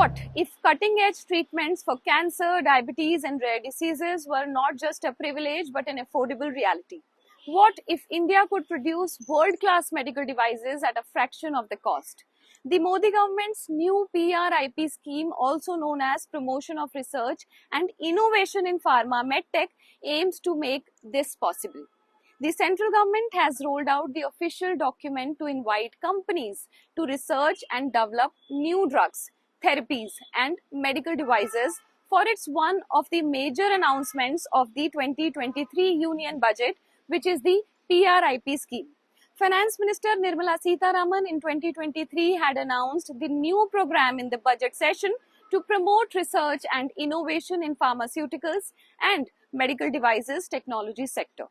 What if cutting-edge treatments for cancer, diabetes, and rare diseases were not just a privilege but an affordable reality? What if India could produce world-class medical devices at a fraction of the cost? The Modi government's new PRIP scheme, also known as Promotion of Research and Innovation in Pharma MedTech, aims to make this possible. The central government has rolled out the official document to invite companies to research and develop new drugs, therapies, and medical devices for its one of the major announcements of the 2023 Union Budget, which is the PRIP scheme. Finance Minister Nirmala Sitharaman in 2023 had announced the new program in the budget session to promote research and innovation in pharmaceuticals and medical devices technology sector.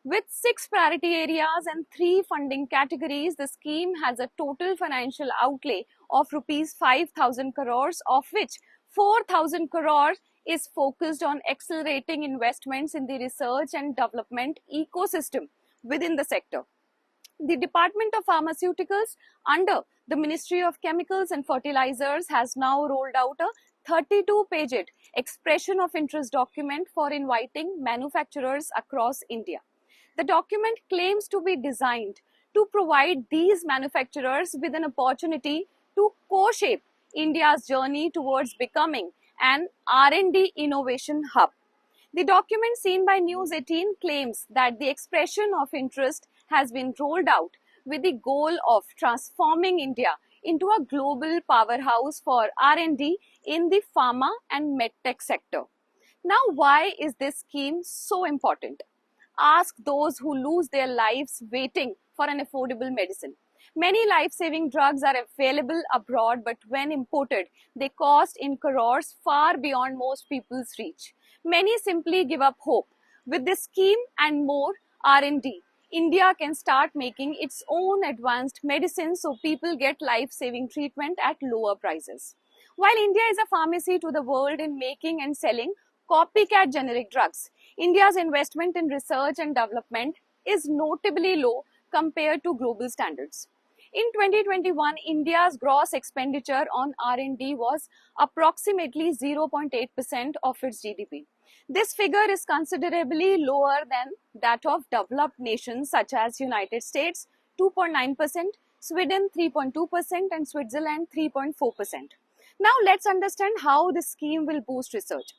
With 6 priority areas and 3 funding categories, the scheme has a total financial outlay of rupees 5,000 crores, of which 4,000 crores is focused on accelerating investments in the research and development ecosystem within the sector. The Department of Pharmaceuticals under the Ministry of Chemicals and Fertilizers has now rolled out a 32-page expression of interest document for inviting manufacturers across India. The document claims to be designed to provide these manufacturers with an opportunity to co-shape India's journey towards becoming an R&D innovation hub. The document seen by News 18 claims that the expression of interest has been rolled out with the goal of transforming India into a global powerhouse for R&D in the pharma and medtech sector. Now, why is this scheme so important? Ask those who lose their lives waiting for an affordable medicine. Many life-saving drugs are available abroad, but when imported, they cost in crores far beyond most people's reach. Many simply give up hope. With this scheme and more R&D, India can start making its own advanced medicines so people get life-saving treatment at lower prices. While India is a pharmacy to the world in making and selling copycat generic drugs, India's investment in research and development is notably low compared to global standards. In 2021, India's gross expenditure on R&D was approximately 0.8% of its GDP. This figure is considerably lower than that of developed nations such as United States 2.9%, Sweden 3.2%, and Switzerland 3.4%. Now let's understand how this scheme will boost research.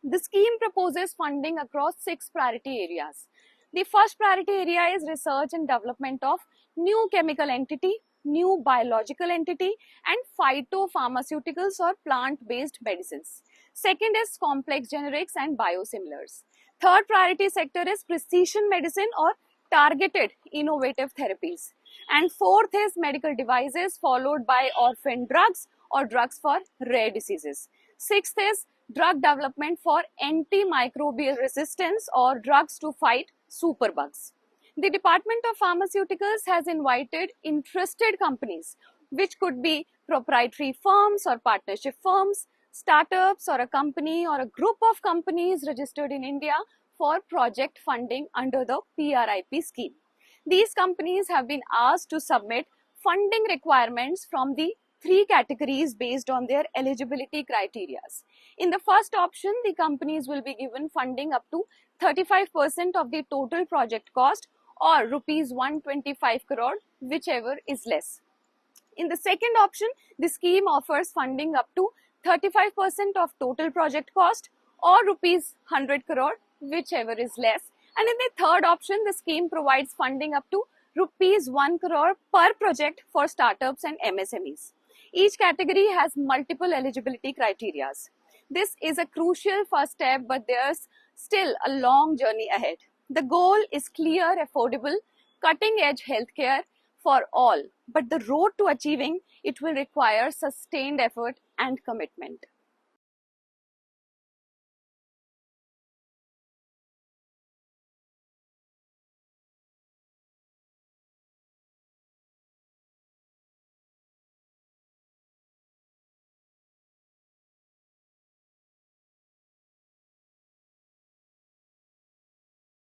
The scheme proposes funding across 6 priority areas. The first priority area is research and development of new chemical entity, new biological entity, and phytopharmaceuticals or plant-based medicines. Second is complex generics and biosimilars. Third priority sector is precision medicine or targeted innovative therapies. And fourth is medical devices, followed by orphan drugs or drugs for rare diseases. Sixth is drug development for antimicrobial resistance or drugs to fight superbugs. The Department of Pharmaceuticals has invited interested companies, which could be proprietary firms or partnership firms, startups or a company or a group of companies registered in India for project funding under the PRIP scheme. These companies have been asked to submit funding requirements from the 3 categories based on their eligibility criteria. In the first option, the companies will be given funding up to 35% of the total project cost or rupees 125 crore, whichever is less. In the second option, the scheme offers funding up to 35% of total project cost or rupees 100 crore, whichever is less. And in the third option, the scheme provides funding up to rupees 1 crore per project for startups and MSMEs. Each category has multiple eligibility criteria. This is a crucial first step, but there's still a long journey ahead. The goal is clear, affordable, cutting-edge healthcare for all, but the road to achieving it will require sustained effort and commitment.